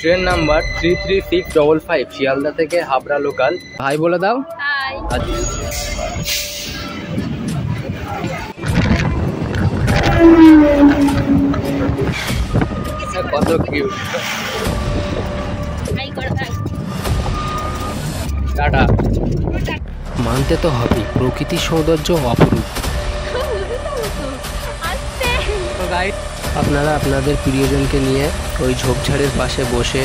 Train number 33655 Sealdah থেকে Habra local. High বলে দাও। হাই। কত কিউট। হাই কর হাই। টাটা। মানতে তো হবে প্রকৃতির সৌন্দর্য অপরূপ। তো গাইড আপনারা আপনাদের প্রিয়জনকে নিয়ে ওই ঝোপঝাড়ের পাশে বসে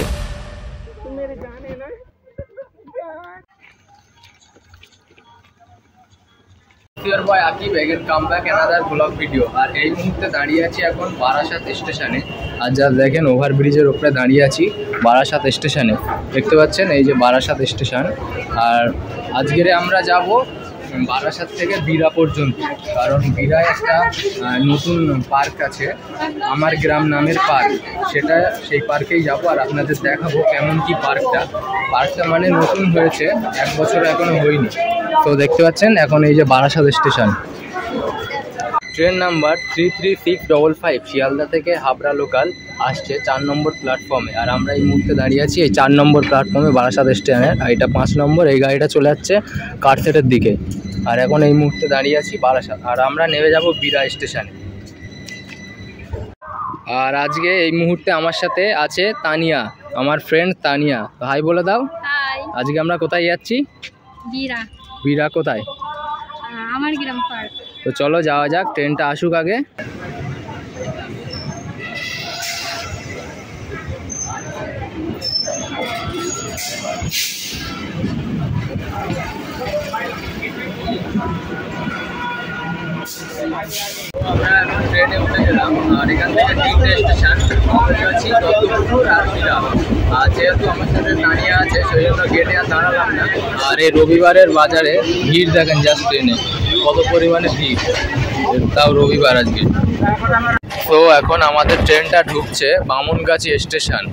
Your boy Akib again come back another vlog video। আর এই মুহূর্তে দাঁড়িয়ে আছি এখন বারাসাত স্টেশনে। আর যা দেখেন ওভারব্রিজের উপরে দাঁড়িয়ে আছি বারাসাত স্টেশনে, দেখতে পাচ্ছেন এই যে বারাসাত স্টেশন। আর আজকের আমরা যাব বারাসাত থেকে বিরা পর্যন্ত, কারণ বিরায় একটা নতুন পার্ক আছে আমার গ্রাম নামের পার্ক, সেই পার্কেই যাব আর আপনাদের দেখাবো কেমন কি পার্কটা মানে নতুন হয়েছে, 1 বছর এখনো হয়নি। তো দেখতে পাচ্ছেন এখন এই যে Barasat station. Train number 33655 Sealdah থেকে হাবড়া লোকাল আসছে 4 নম্বর প্ল্যাটফর্মে। আর আমরা এই মুহূর্তে দাঁড়িয়ে আছি এই 4 নম্বর প্ল্যাটফর্মে বারাসাত স্টেশনের। আর এটা 5 নম্বর, এই গাড়িটা চলে যাচ্ছে কারসেটের দিকে। আর এখন এই মুহূর্তে দাঁড়িয়ে আছি বারাসাত, আর আমরা নেমে যাব বিরা স্টেশনে। আর আজকে এই মুহূর্তে আমার সাথে আছে তানিয়া, আমার ফ্রেন্ড তানিয়া। হাই বলে দাও। হাই। আজকে আমরা কোথায় যাচ্ছি? বিরা। বিরা কোথায়? আমার গ্রাম পার্ক। তো চলো যাওয়া যাক, ট্রেনটা আসুক আগে। আমরা এখন ট্রেনে উঠে গেলাম আর এখান থেকে 3টে স্টেশন আছি, দত্তপুর আর বিরা। আর যেহেতু আমার সাথে দাঁড়িয়ে আছে সেই জন্য গেটে আর দাঁড়ালাম না। আর এই রবিবারের বাজারে ভিড় দেখেন জাস্ট ট্রেনে কত পরিমাণে ভিড়, তাও রবিবার আজকে। তো এখন আমাদের ট্রেনটা ঢুকছে বামুনগাছি স্টেশন।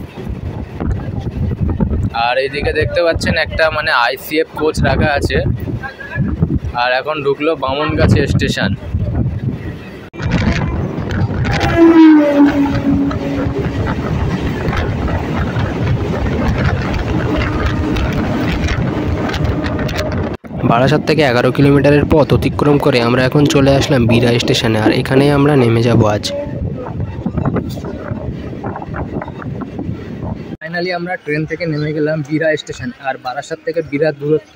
আর এইদিকে দেখতে পাচ্ছেন একটা মানে ICF কোচ রাখা আছে। আর এখন ঢুকলো বামুনগাছি স্টেশন। বারাসাত থেকে 11 কিলোমিটারের পথ অতিক্রম করে আমরা এখন চলে আসলাম বিরা স্টেশনে। আর এখানেই আমরা নেমে যাব আজ। ফাইনালি আমরা ট্রেন থেকে নেমে গেলাম বিরা স্টেশন। আর বারাসাত থেকে বিরার দূরত্ব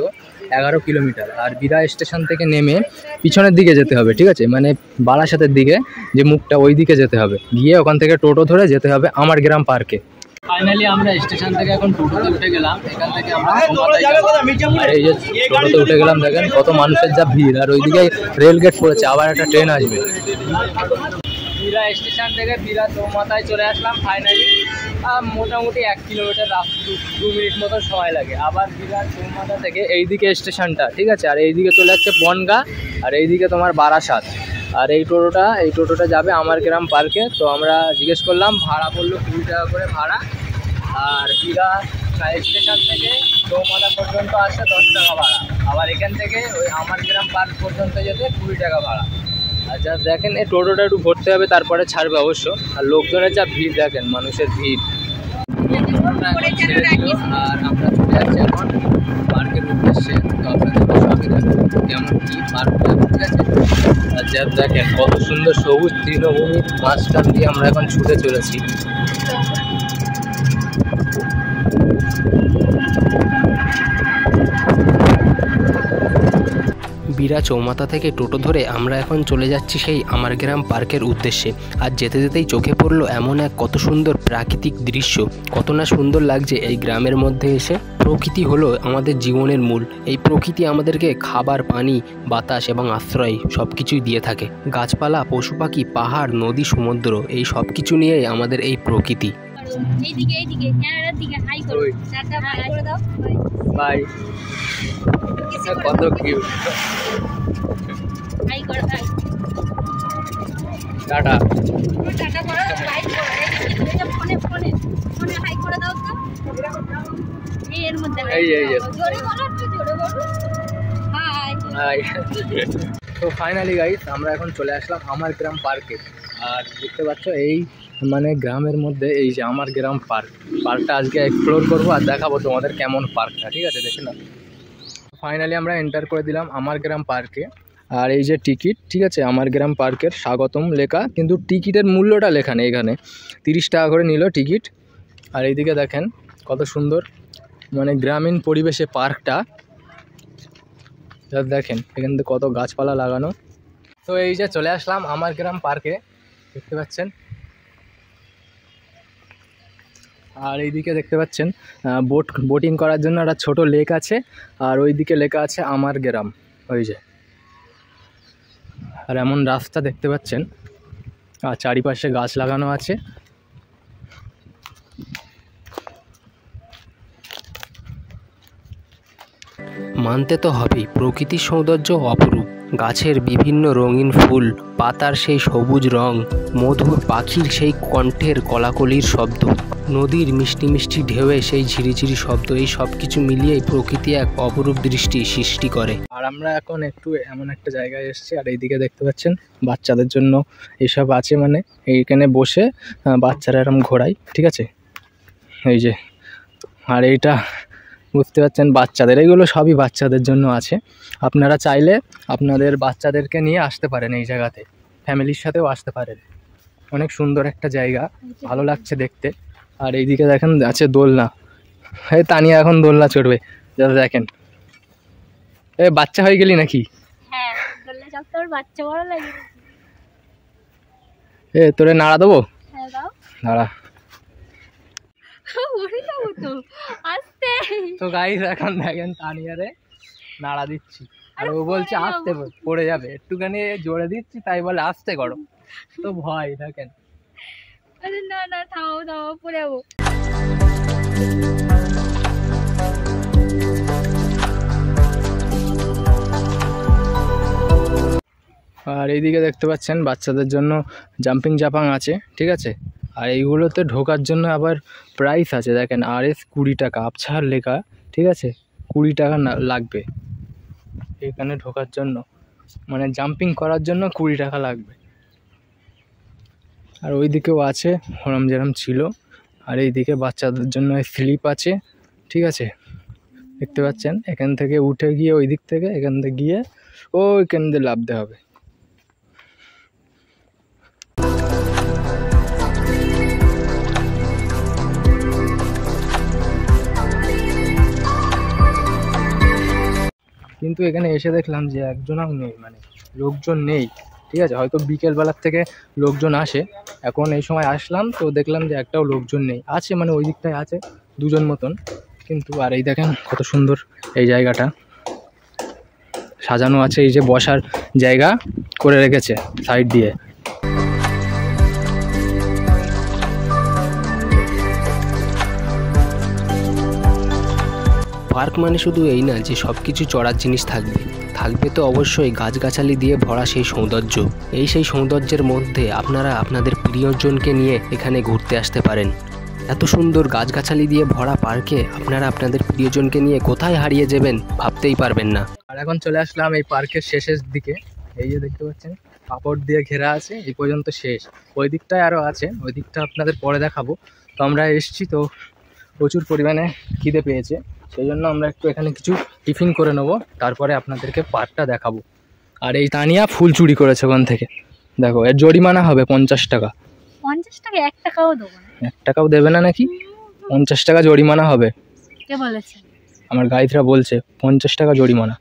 11 কিলোমিটার। আর বিরা স্টেশন থেকে নেমে পিছনের দিকে যেতে হবে, ঠিক আছে, মানে বারাসাতের দিকে যে মুখটা ওই দিকে যেতে হবে, গিয়ে ওখান থেকে টোটো ধরে যেতে হবে আমার গ্রাম পার্কে। ফাইনালি আমরা স্টেশন থেকে এখন টোটোতে উঠে গেলাম। এখান থেকে আমরা আর এই যে টোটোতে উঠে গেলাম, দেখেন কত মানুষের যা ভিড়। আর ওইদিকে রেল গেট পড়েছে, আবার একটা ট্রেন আসবে। বিরা স্টেশন থেকে বিরা চৌমাথায় চলে আসলাম ফাইনালি। মোটামুটি 1 কিলোমিটার 2 মিনিট মতো সময় লাগে। আবার বিরা চৌমাথা থেকে এইদিকে স্টেশনটা, ঠিক আছে, আর এইদিকে চলে যাচ্ছে বনগা, আর এইদিকে তোমার বারাসাত। আর এই টোটোটা যাবে আমার গ্রাম পার্কে। তো আমরা জিজ্ঞেস করলাম, ভাড়া পড়লো 20 টাকা করে ভাড়া। আর বিরা স্টেশন থেকে চৌমাথা পর্যন্ত আসছে 10 টাকা ভাড়া। আবার এখান থেকে ওই আমার গ্রাম পার্ক পর্যন্ত যেতে 20 টাকা ভাড়া। আর যা দেখেন এই টোটোটা একটু ভরতে হবে, তারপরে ছাড়বে অবশ্য। আর লোকজনের যা ভিড় দেখেন, মানুষের ভিড়। আর আমরা চলে যাচ্ছি এখন পার্কের উদ্দেশ্যে। তো আপনাদের সঙ্গে দেখুন কেমন কি পার্কটা, ঠিক আছে। আর যা দেখেন কত সুন্দর সবুজ তৃণভূমির মাঝখান দিয়ে আমরা এখন ছুটে চলেছি। বিরা চৌমাথা থেকে টোটো ধরে আমরা এখন চলে যাচ্ছি সেই আমার গ্রাম পার্কের উদ্দেশ্যে। আর যেতে যেতেই চোখে পড়লো এমন এক কত সুন্দর প্রাকৃতিক দৃশ্য, কত না সুন্দর লাগছে এই গ্রামের মধ্যে এসে। প্রকৃতি হলো আমাদের জীবনের মূল। এই প্রকৃতি আমাদেরকে খাবার, পানি, বাতাস এবং আশ্রয় সব কিছুই দিয়ে থাকে। গাছপালা, পশু পাখি, পাহাড়, নদী, সমুদ্র, এই সব কিছু নিয়েই আমাদের এই প্রকৃতি। এইদিকে ক্যামেরার দিকে হাই করো, টাটা বাই করে দাও। বাই। কত কিউট। হাই করো হাই। টাটা। টাটা করো, হাই করো। এই যে ফোনে হাই করে দাও তো। এর মধ্যে এই জোরে বলো, একটু জোরে বলো। High high. তো ফাইনালি গাইস আমরা এখন চলে আসলাম আমার গ্রাম পার্কে। আর দেখতে পাচ্ছ এই মানে গ্রামের মধ্যে এই যে আমার গ্রাম পার্কটা আজকে এক্সপ্লোর করবো আর দেখাবো তোমাদের কেমন পার্কটা, ঠিক আছে? দেখে না, ফাইনালি আমরা এন্টার করে দিলাম আমার গ্রাম পার্কে। আর এই যে টিকিট, ঠিক আছে, আমার গ্রাম পার্কের স্বাগতম লেখা, কিন্তু টিকিটের মূল্যটা লেখা নেই এখানে। 30 টাকা করে নিল টিকিট। আর এইদিকে দেখেন কত সুন্দর মানে গ্রামীণ পরিবেশে পার্কটা, দেখেন এখান থেকে কত গাছপালা লাগানো। তো এই যে চলে আসলাম আমার গ্রাম পার্কে, দেখতে পাচ্ছেন। আর এইদিকে দেখতে পাচ্ছেন বোটিং করার জন্য একটা ছোট লেক আছে, আর ওইদিকে লেখা আছে আমার গ্রাম, ওই যে। আর এমন রাস্তা দেখতে পাচ্ছেন, আর চারিপাশে গাছ লাগানো আছে। মানতে তো হবেই, প্রকৃতির সৌন্দর্য অপরূপ। গাছের বিভিন্ন রঙিন ফুল, পাতার সেই সবুজ রং, মধুর পাখির সেই কণ্ঠের কলাকলির শব্দ, নদীর মিষ্টি মিষ্টি ঢেউয়ে সেই ঝিরিঝিরি শব্দ, এই সব কিছু মিলিয়েই প্রকৃতি এক অপরূপ দৃষ্টি সৃষ্টি করে। আর আমরা এখন একটু এমন একটা জায়গায় এসেছি, আর এইদিকে দেখতে পাচ্ছেন বাচ্চাদের জন্য এইসব আছে, মানে এইখানে বসে বাচ্চারা এরকম ঘোরায়, ঠিক আছে, এই যে। আর এইটা বুঝতে পারছেন বাচ্চাদের, এইগুলো সবই বাচ্চাদের জন্য আছে। আপনারা চাইলে আপনাদের বাচ্চাদেরকে নিয়ে আসতে পারেন এই জায়গাতে, ফ্যামিলির সাথেও আসতে পারেন। অনেক সুন্দর একটা জায়গা, ভালো লাগছে দেখতে। আর এইদিকে দেখেন আছে দোলনা, এই তানিয়া এখন দোলনা চড়বে, যাতে দেখেন। এ বাচ্চা হয়ে গেলি নাকি? হ্যাঁ, দোলনা চাপতে আমার বাচ্চা বড় লাগে। এ তোরে নাড়া দেবো, হ্যাঁ দাও। নাড়া। ওরে যাবো তো, আস্তে। তো গাইস এখন দেখেন তানিয়ারে নাড়া দিচ্ছি, আর ও বলছে আস্তে পড়ে যাবে, একটুখানি জোরে দিচ্ছি তাই বলে আস্তে করো, তো ভয় দেখেন। আরে না না, থামাও থামাও, পড়ে যাবো। আর এইদিকে দেখতে পাচ্ছেন বাচ্চাদের জন্য জাম্পিং জাপাং আছে, ঠিক আছে। আর এইগুলোতে ঢোকার জন্য আবার প্রাইস আছে, দেখেন RS 20 টাকা, আবছার লেখা, ঠিক আছে, 20 টাকা লাগবে এখানে ঢোকার জন্য, মানে জাম্পিং করার জন্য 20 টাকা লাগবে। আর ওইদিকেও আছে হরম যেরম ছিল। আর এইদিকে বাচ্চাদের জন্য স্লিপ আছে, ঠিক আছে, দেখতে পাচ্ছেন। এখান থেকে উঠে গিয়ে ওই দিক থেকে এখান থেকে গিয়ে ওইখান দিয়ে লাফতে হবে। কিন্তু এখানে এসে দেখলাম যে একজনও নেই, মানে লোকজন নেই, ঠিক আছে। হয়তো বিকেলবেলার থেকে লোকজন আসে, এখন এই সময় আসলাম তো দেখলাম যে একটাও লোকজন নেই। আছে মানে ওই দিকটায় আছে দুজন মতন, কিন্তু। আর এই দেখেন কত সুন্দর এই জায়গাটা সাজানো আছে, এই যে বসার জায়গা করে রেখেছে সাইড দিয়ে। পার্ক মানে শুধু এই না যে সব কিছু চড়ার জিনিস থাকবে, থাকবে তো অবশ্যই গাছগাছালি দিয়ে ভরা সেই সৌন্দর্য। সেই সৌন্দর্যের মধ্যে আপনারা আপনাদের প্রিয়জনকে নিয়ে এখানে ঘুরতে আসতে পারেন। এত সুন্দর গাছগাছালি দিয়ে ভরা পার্কে আপনারা আপনাদের প্রিয়জনকে নিয়ে কোথায় হারিয়ে যাবেন ভাবতেই পারবেন না। আর এখন চলে আসলাম এই পার্কের শেষের দিকে, এই যে দেখতে পাচ্ছেন কাপড় দিয়ে ঘেরা আছে, এই পর্যন্ত শেষ। ওই দিকটায় আরও আছে, ওই দিকটা আপনাদের পরে দেখাবো। তো আমরা এসেছি, তো প্রচুর পরিমাণে খিদে পেয়েছে, সেই জন্য আমরা একটু এখানে কিছু টিফিন করে নেবো, তারপরে আপনাদেরকে পার্কটা দেখাবো। আর এই তানিয়া ফুল চুরি করেছে ওখান থেকে, দেখো এর জরিমানা হবে 50 টাকা। 50 টাকা? 1 টাকাও দেবো না। 1 টাকাও দেবে না নাকি? 50 টাকা জরিমানা হবে। কে বলেছে? আমার গাইডরা বলছে 50 টাকা জরিমানা।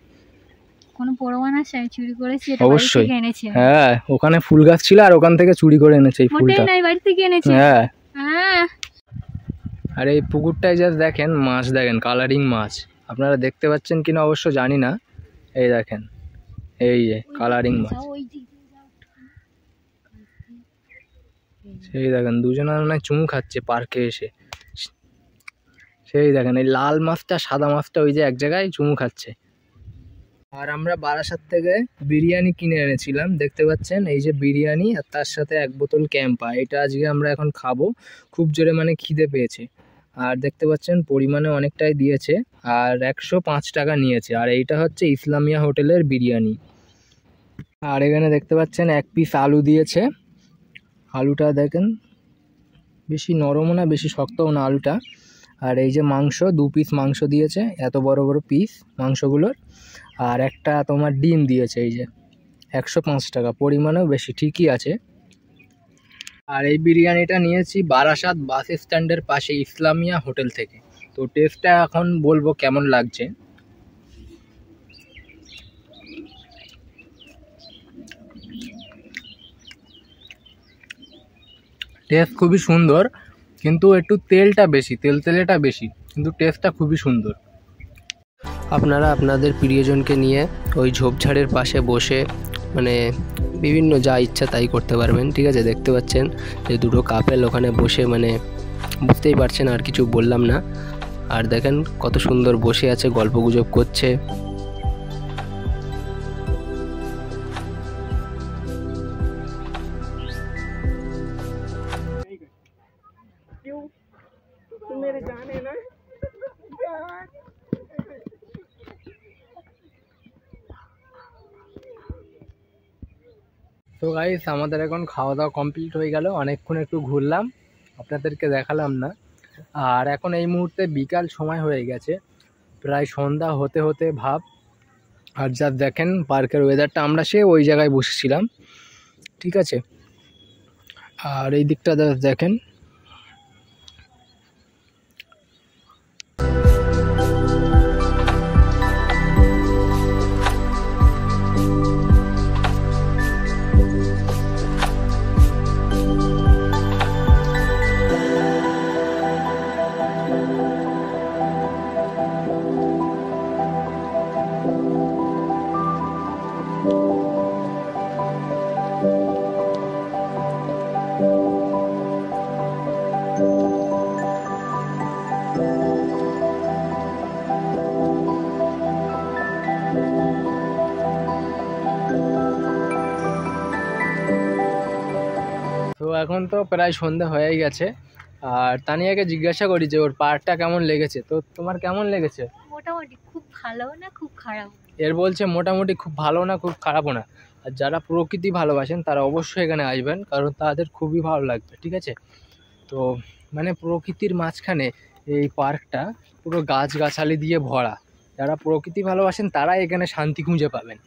কোনো প্রমাণ আছে আমি চুরি করেছি? অবশ্যই এনেছি। হ্যাঁ, ওখানে ফুল গাছ ছিল আর ওখান থেকে চুরি করে এনেছে এই ফুলটা। নাই, বাড়ি থেকে এনেছি। হ্যাঁ। হ্যাঁ। আর এই পুকুরটায় যা দেখেন মাছ, দেখেন কালারিং মাছ, আপনারা দেখতে পাচ্ছেন কিনা অবশ্য জানি না। এই দেখেন এই যে কালারিং মাছ, সেই দেখেন দুজনে মানে চুমু খাচ্ছে পার্কে এসে। সেই দেখেন এই লাল মাছটা সাদা মাছটা ওই যে এক জায়গায় চুমু খাচ্ছে। আর আমরা বারাসাত থেকে বিরিয়ানি কিনে এনেছিলাম, দেখতে পাচ্ছেন এই যে বিরিয়ানি, আর তার সাথে 1 বোতল ক্যাম্পা। এটা আজকে আমরা এখন খাবো, খুব জোরে মানে খিদে পেয়েছে। আর দেখতে পাচ্ছেন পরিমাণে অনেকটাই দিয়েছে, আর 105 টাকা নিয়েছে। আর এইটা হচ্ছে ইসলামিয়া হোটেলের বিরিয়ানি। আর এখানে দেখতে পাচ্ছেন 1 পিস আলু দিয়েছে, আলুটা দেখেন বেশি নরমও না বেশি শক্তও না আলুটা। আর এই যে মাংস, 2 পিস মাংস দিয়েছে, এত বড় বড় পিস মাংসগুলোর। আর একটা তোমার ডিম দিয়েছে, এই যে 105 টাকা, পরিমাণেও বেশি, ঠিকই আছে। আর এই বিরিয়ানিটা নিয়েছি বারাসাত বাস স্ট্যান্ডের পাশে ইসলামিয়া হোটেল থেকে। তো টেস্টটা এখন বলবো কেমন লাগছে। টেস্ট খুবই সুন্দর, কিন্তু একটু তেলটা বেশি, তেলেটা বেশি, কিন্তু টেস্টটা খুবই সুন্দর। আপনারা আপনাদের প্রিয়জনকে নিয়ে ওই ঝোপঝাড়ের পাশে বসে মানে বিভিন্ন যা ইচ্ছা তাই করতে পারবেন, ঠিক আছে। দেখতে পাচ্ছেন যে দুটো কাপেল ওখানে বসে, মানে বুঝতেই পারছেন, আর কিছু বললাম না। আর দেখেন কত সুন্দর বসে আছে, গল্পগুজব করছে। তো গাইস, আমাদের এখন খাওয়া দাওয়া কমপ্লিট হয়ে গেল। অনেকক্ষণ একটু ঘুরলাম, আপনাদেরকে দেখালাম না। আর এখন এই মুহূর্তে বিকাল সময় হয়ে গেছে, প্রায় সন্ধ্যা হতে হতে ভাব। আর যা দেখেন পার্কের ওয়েদারটা, আমরা ওই জায়গায় বসেছিলাম, ঠিক আছে। আর এই দিকটা দেখেন, তো এখন তো প্রায় সন্ধ্যা হয়ে গেছে। আর তানিয়াকে জিজ্ঞাসা করি যে ওর পার্কটা কেমন লেগেছে। তো তোমার কেমন লেগেছে? মোটামুটি, খুব ভালো না খুব খারাপ। এর বলছে মোটামুটি, খুব ভালো না খুব খারাপও না। আর যারা প্রকৃতি ভালোবাসেন তারা অবশ্যই এখানে আসবেন, কারণ তাদের খুবই ভালো লাগবে, ঠিক আছে। তো মানে প্রকৃতির মাঝখানে এই পার্কটা পুরো গাছগাছালি দিয়ে ভরা। যারা প্রকৃতি ভালোবাসেন তারা এখানে শান্তি খুঁজে পাবেন।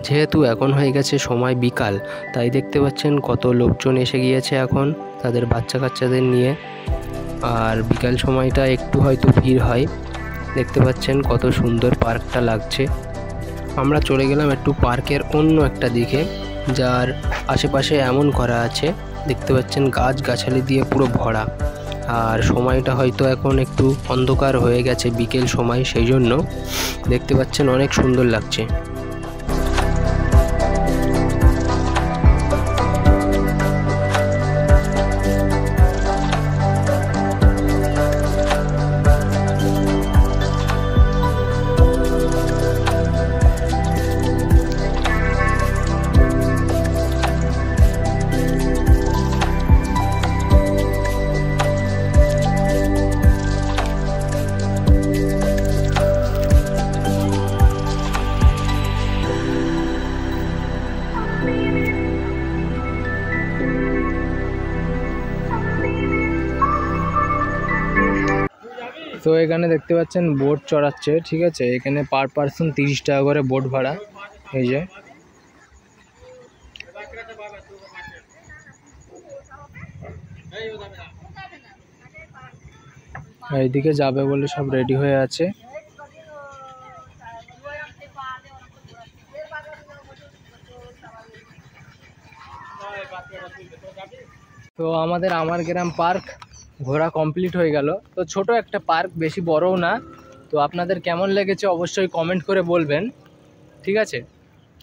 যেহেতু এখন হয়ে গেছে সময় বিকাল, তাই দেখতে পাচ্ছেন কত লোকজন এসে গিয়েছে এখন তাদের বাচ্চা কাচ্চাদের নিয়ে। আর বিকাল সময়টা একটু হয়তো ভিড় হয়। দেখতে পাচ্ছেন কত সুন্দর পার্কটা লাগছে। আমরা চলে গেলাম একটু পার্কের অন্য একটা দিকে, যার আশেপাশে এমন করা আছে, দেখতে পাচ্ছেন গাছগাছালি দিয়ে পুরো ভরা। আর সময়টা হয়তো এখন একটু অন্ধকার হয়ে গেছে, বিকেল সময়, সেই জন্য দেখতে পাচ্ছেন অনেক সুন্দর লাগছে। তো এখানে দেখতে পাচ্ছেন বোট চড়াচ্ছে, ঠিক আছে। এখানে পার পার্সন 30 টাকা করে বোট ভাড়া। এই যে এইদিকে যাবে বলে সব রেডি হয়ে আছে। তো আমাদের আমার গ্রাম পার্ক ঘোরা কমপ্লিট হয়ে গেল। তো ছোট একটা পার্ক, বেশি বড়ও না। তো আপনাদের কেমন লেগেছে অবশ্যই কমেন্ট করে বলবেন, ঠিক আছে।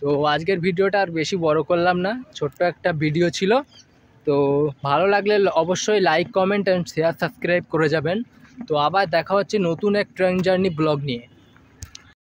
তো আজকের ভিডিওটা আর বেশি বড় করলাম না, ছোট্ট একটা ভিডিও ছিল। তো ভালো লাগলে অবশ্যই like, comment and share, subscribe করে যাবেন। তো আবার দেখা হচ্ছে নতুন এক ট্রেন জার্নি ব্লগ নিয়ে।